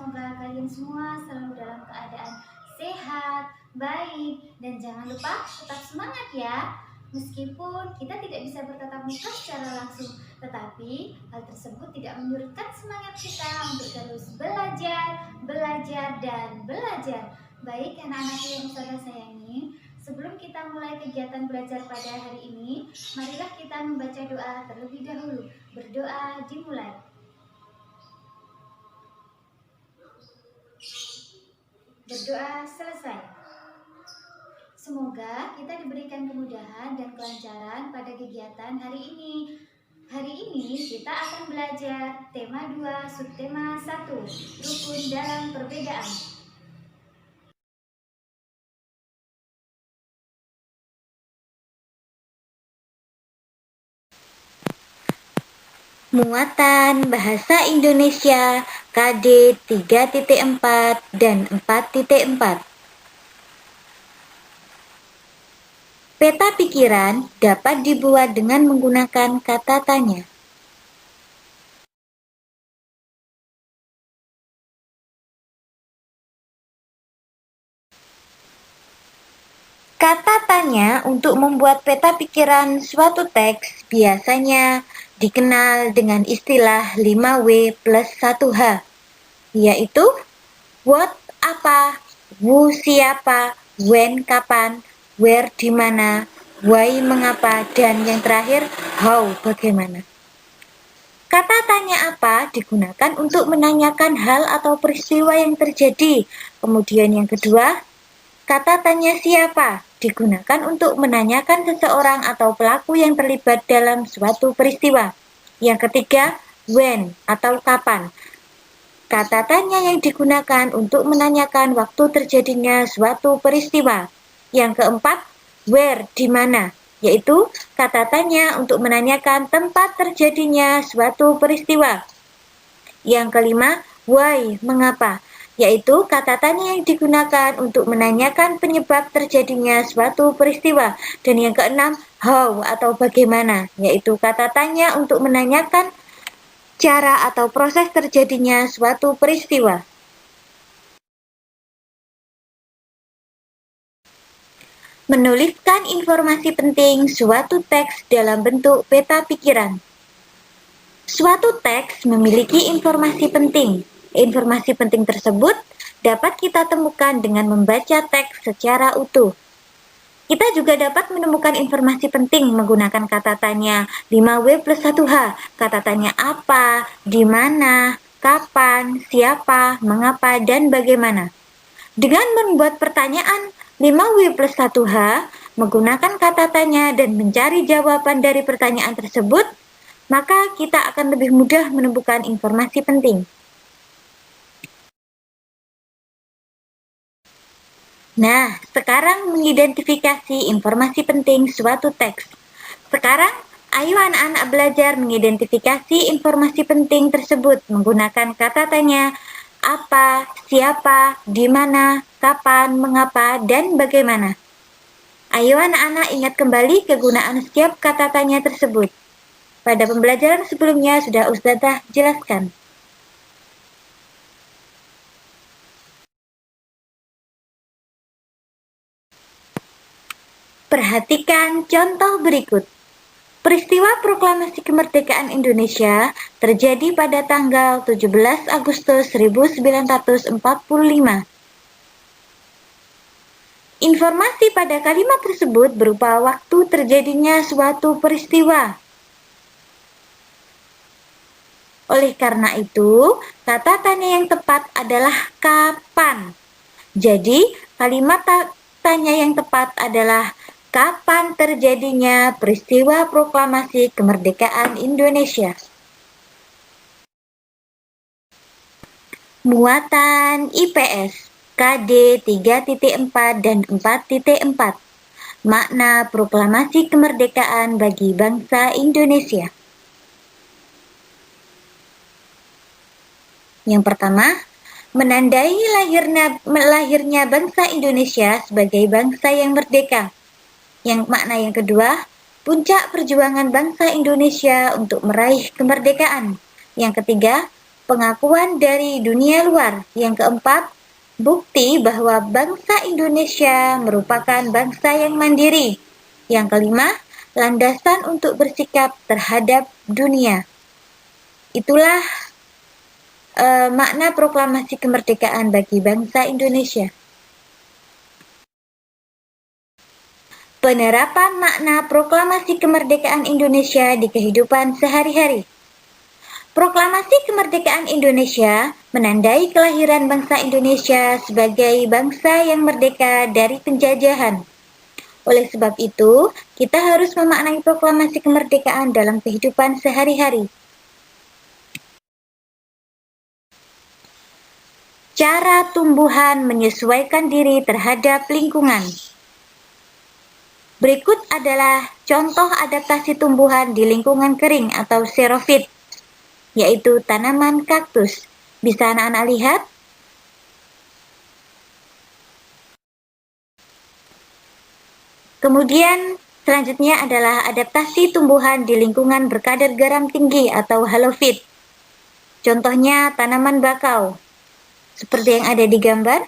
semoga kalian semua selalu dalam keadaan sehat, baik, dan jangan lupa tetap semangat ya. Meskipun kita tidak bisa bertatap muka secara langsung, tetapi hal tersebut tidak menyurutkan semangat kita untuk terus belajar, dan belajar. Baik anak-anak yang saudara sayangi, sebelum kita mulai kegiatan belajar pada hari ini, marilah kita membaca doa terlebih dahulu. Berdoa dimulai. Berdoa selesai. Semoga kita diberikan kemudahan dan kelancaran pada kegiatan hari ini. Hari ini kita akan belajar tema 2, subtema 1, rukun dalam perbedaan. Muatan Bahasa Indonesia KD 3.4 dan 4.4. Peta pikiran dapat dibuat dengan menggunakan kata tanya. Kata tanya untuk membuat peta pikiran suatu teks biasanya dikenal dengan istilah 5W plus 1H, yaitu what apa, who siapa, when kapan, where di mana, why mengapa, dan yang terakhir how bagaimana. Kata tanya apa digunakan untuk menanyakan hal atau peristiwa yang terjadi. Kemudian yang kedua, kata tanya siapa digunakan untuk menanyakan seseorang atau pelaku yang terlibat dalam suatu peristiwa. Yang ketiga, when atau kapan. Kata tanya yang digunakan untuk menanyakan waktu terjadinya suatu peristiwa. Yang keempat, where di mana, yaitu kata tanya untuk menanyakan tempat terjadinya suatu peristiwa. Yang kelima, why mengapa, yaitu kata tanya yang digunakan untuk menanyakan penyebab terjadinya suatu peristiwa. Dan yang keenam, how atau bagaimana, yaitu kata tanya untuk menanyakan cara atau proses terjadinya suatu peristiwa. Menuliskan informasi penting suatu teks dalam bentuk peta pikiran. Suatu teks memiliki informasi penting. Informasi penting tersebut dapat kita temukan dengan membaca teks secara utuh. Kita juga dapat menemukan informasi penting menggunakan kata tanya 5W plus 1H. Kata tanya apa, di mana, kapan, siapa, mengapa, dan bagaimana. Dengan membuat pertanyaan 5W plus 1H, menggunakan kata tanya dan mencari jawaban dari pertanyaan tersebut, maka kita akan lebih mudah menemukan informasi penting. Nah, sekarang mengidentifikasi informasi penting suatu teks. Sekarang, ayo anak-anak belajar mengidentifikasi informasi penting tersebut menggunakan kata tanya apa, siapa, di mana, kapan, mengapa, dan bagaimana. Ayo anak-anak ingat kembali kegunaan setiap kata tanya tersebut. Pada pembelajaran sebelumnya sudah Ustazah jelaskan. Perhatikan contoh berikut. Peristiwa Proklamasi Kemerdekaan Indonesia terjadi pada tanggal 17 Agustus 1945. Informasi pada kalimat tersebut berupa waktu terjadinya suatu peristiwa. Oleh karena itu, kata tanya yang tepat adalah kapan. Jadi, kalimat tanya yang tepat adalah kapan terjadinya peristiwa proklamasi kemerdekaan Indonesia. Muatan IPS KD 3.4 dan 4.4. Makna proklamasi kemerdekaan bagi bangsa Indonesia. Yang pertama, menandai lahirnya bangsa Indonesia sebagai bangsa yang merdeka. Yang makna yang kedua, puncak perjuangan bangsa Indonesia untuk meraih kemerdekaan. Yang ketiga, pengakuan dari dunia luar. Yang keempat, bukti bahwa bangsa Indonesia merupakan bangsa yang mandiri. Yang kelima, landasan untuk bersikap terhadap dunia. Itulah makna proklamasi kemerdekaan bagi bangsa Indonesia. Penerapan makna proklamasi kemerdekaan Indonesia di kehidupan sehari-hari. Proklamasi kemerdekaan Indonesia menandai kelahiran bangsa Indonesia sebagai bangsa yang merdeka dari penjajahan. Oleh sebab itu, kita harus memaknai proklamasi kemerdekaan dalam kehidupan sehari-hari. Cara tumbuhan menyesuaikan diri terhadap lingkungan. Berikut adalah contoh adaptasi tumbuhan di lingkungan kering atau xerophyte, yaitu tanaman kaktus. Bisa anak-anak lihat? Kemudian selanjutnya adalah adaptasi tumbuhan di lingkungan berkadar garam tinggi atau halofit. Contohnya tanaman bakau, seperti yang ada di gambar.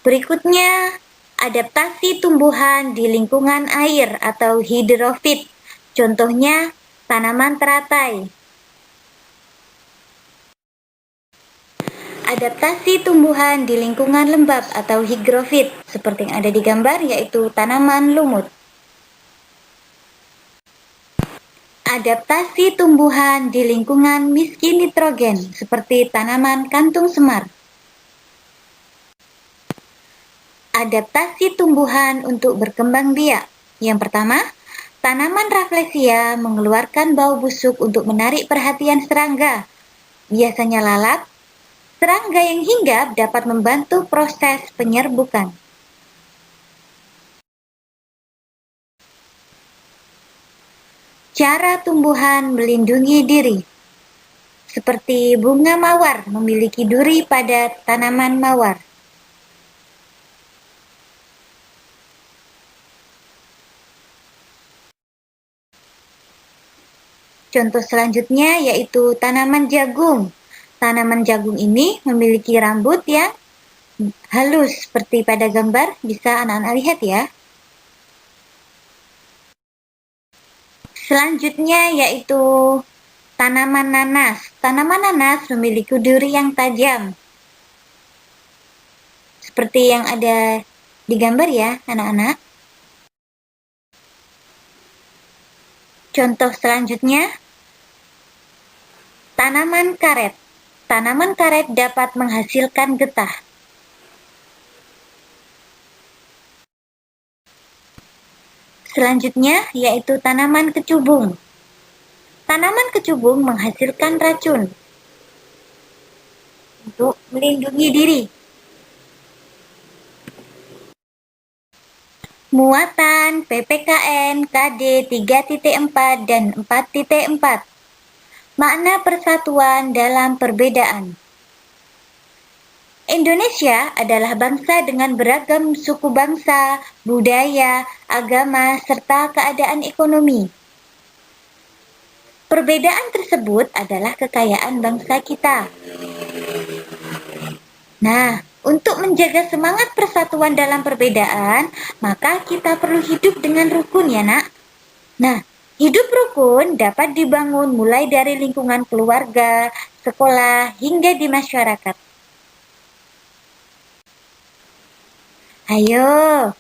Berikutnya, adaptasi tumbuhan di lingkungan air atau hidrofit. Contohnya tanaman teratai. Adaptasi tumbuhan di lingkungan lembab atau higrofit, seperti yang ada di gambar, yaitu tanaman lumut. Adaptasi tumbuhan di lingkungan miskin nitrogen, seperti tanaman kantung semar. Adaptasi tumbuhan untuk berkembang biak. Yang pertama, tanaman Rafflesia mengeluarkan bau busuk untuk menarik perhatian serangga, biasanya lalat. Serangga yang hinggap dapat membantu proses penyerbukan. Cara tumbuhan melindungi diri. Seperti bunga mawar memiliki duri pada tanaman mawar. Contoh selanjutnya yaitu tanaman jagung. Tanaman jagung ini memiliki rambut yang halus seperti pada gambar, bisa anak-anak lihat ya. Selanjutnya yaitu tanaman nanas. Tanaman nanas memiliki duri yang tajam, seperti yang ada di gambar ya anak-anak. Contoh selanjutnya, tanaman karet. Tanaman karet dapat menghasilkan getah. Selanjutnya yaitu tanaman kecubung. Tanaman kecubung menghasilkan racun untuk melindungi diri. Muatan PPKN KD 3.4 dan 4.4. Makna persatuan dalam perbedaan. Indonesia adalah bangsa dengan beragam suku bangsa, budaya, agama, serta keadaan ekonomi. Perbedaan tersebut adalah kekayaan bangsa kita. Nah, untuk menjaga semangat persatuan dalam perbedaan, maka kita perlu hidup dengan rukun ya nak. Nah, hidup rukun dapat dibangun mulai dari lingkungan keluarga, sekolah, hingga di masyarakat. Ayo,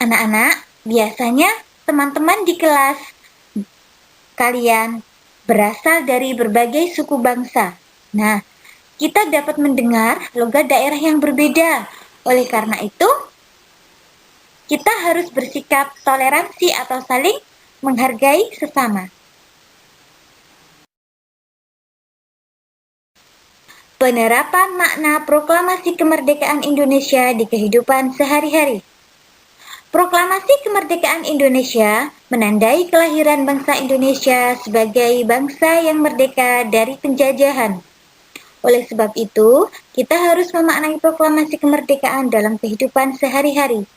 anak-anak, biasanya teman-teman di kelas kalian berasal dari berbagai suku bangsa. Nah, kita dapat mendengar logat daerah yang berbeda. Oleh karena itu, kita harus bersikap toleransi atau saling menghargai sesama. Penerapan makna proklamasi kemerdekaan Indonesia di kehidupan sehari-hari. Proklamasi kemerdekaan Indonesia menandai kelahiran bangsa Indonesia sebagai bangsa yang merdeka dari penjajahan. Oleh sebab itu, kita harus memaknai proklamasi kemerdekaan dalam kehidupan sehari-hari.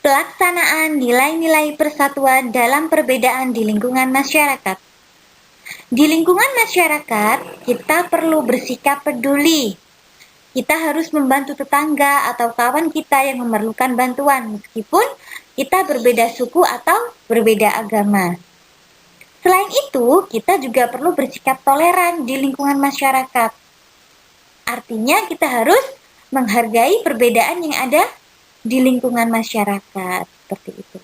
Pelaksanaan nilai-nilai persatuan dalam perbedaan di lingkungan masyarakat. Di lingkungan masyarakat, kita perlu bersikap peduli. Kita harus membantu tetangga atau kawan kita yang memerlukan bantuan, meskipun kita berbeda suku atau berbeda agama. Selain itu, kita juga perlu bersikap toleran di lingkungan masyarakat. Artinya, kita harus menghargai perbedaan yang ada di lingkungan masyarakat, seperti itu.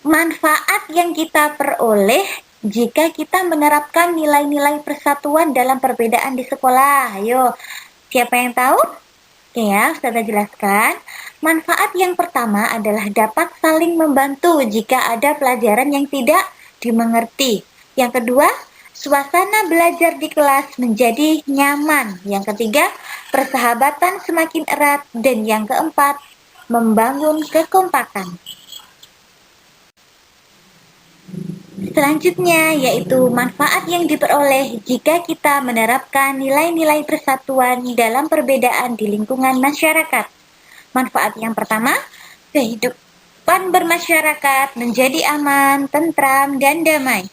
Manfaat yang kita peroleh jika kita menerapkan nilai-nilai persatuan dalam perbedaan di sekolah. Ayo, siapa yang tahu? Oke ya, Ustazah jelaskan. Manfaat yang pertama adalah dapat saling membantu jika ada pelajaran yang tidak dimengerti. Yang kedua, suasana belajar di kelas menjadi nyaman. Yang ketiga, persahabatan semakin erat. Dan yang keempat, membangun kekompakan. Selanjutnya yaitu manfaat yang diperoleh jika kita menerapkan nilai-nilai persatuan dalam perbedaan di lingkungan masyarakat. Manfaat yang pertama, kehidupan bermasyarakat menjadi aman, tentram, dan damai.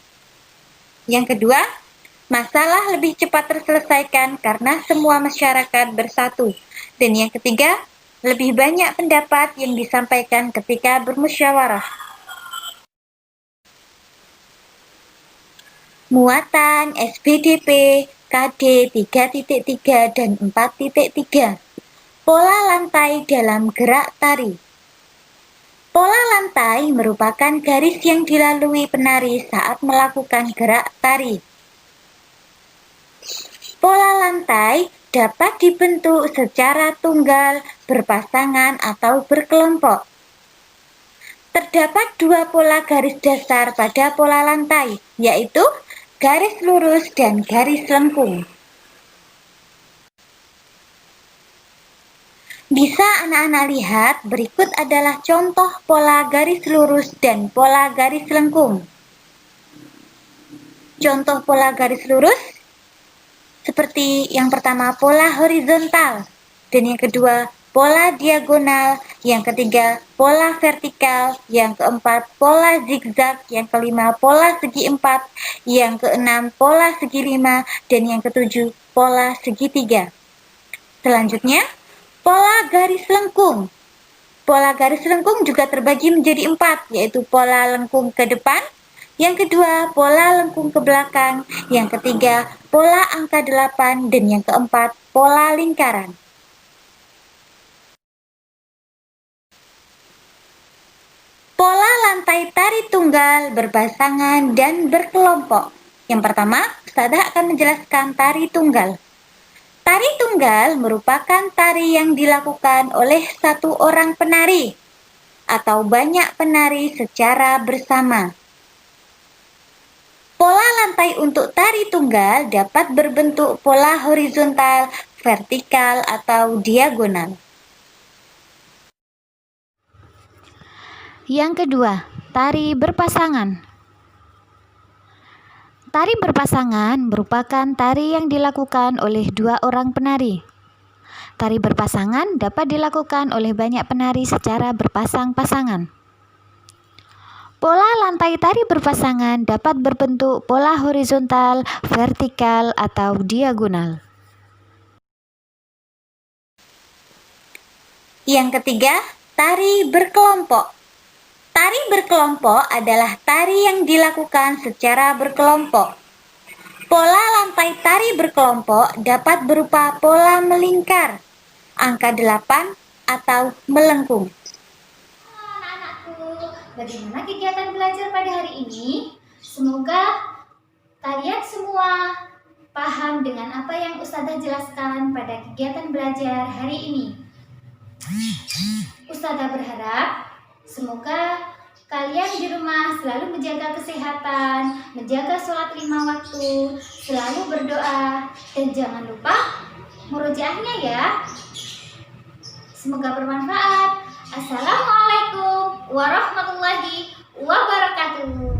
Yang kedua, masalah lebih cepat terselesaikan karena semua masyarakat bersatu. Dan yang ketiga, lebih banyak pendapat yang disampaikan ketika bermusyawarah. Muatan SBDP KD 3.3 dan 4.3. Pola lantai dalam gerak tari. Pola lantai merupakan garis yang dilalui penari saat melakukan gerak tari. Pola lantai dapat dibentuk secara tunggal, berpasangan, atau berkelompok. Terdapat dua pola garis dasar pada pola lantai, yaitu garis lurus dan garis lengkung. Bisa anak-anak lihat, berikut adalah contoh pola garis lurus dan pola garis lengkung. Contoh pola garis lurus seperti yang pertama pola horizontal, dan yang kedua pola diagonal, yang ketiga pola vertikal, yang keempat pola zigzag, yang kelima pola segi empat, yang keenam pola segi lima, dan yang ketujuh pola segitiga. Selanjutnya, pola garis lengkung. Pola garis lengkung juga terbagi menjadi 4, yaitu pola lengkung ke depan, yang kedua pola lengkung ke belakang, yang ketiga pola angka 8, dan yang keempat pola lingkaran. Pola lantai tari tunggal, berpasangan, dan berkelompok. Yang pertama, Ustazah akan menjelaskan tari tunggal. Tari tunggal merupakan tari yang dilakukan oleh satu orang penari atau banyak penari secara bersama. Pola lantai untuk tari tunggal dapat berbentuk pola horizontal, vertikal, atau diagonal. Yang kedua, tari berpasangan. Tari berpasangan merupakan tari yang dilakukan oleh dua orang penari. Tari berpasangan dapat dilakukan oleh banyak penari secara berpasang-pasangan. Pola lantai tari berpasangan dapat berbentuk pola horizontal, vertikal, atau diagonal. Yang ketiga, tari berkelompok. Tari berkelompok adalah tari yang dilakukan secara berkelompok. Pola lantai tari berkelompok dapat berupa pola melingkar, angka 8, atau melengkung. Anak-anakku, bagaimana kegiatan belajar pada hari ini? Semoga kalian semua paham dengan apa yang Ustazah jelaskan pada kegiatan belajar hari ini. Ustazah berharap semoga kalian di rumah selalu menjaga kesehatan, menjaga sholat 5 waktu, selalu berdoa, dan jangan lupa murojaahnya ya. Semoga bermanfaat. Assalamualaikum warahmatullahi wabarakatuh.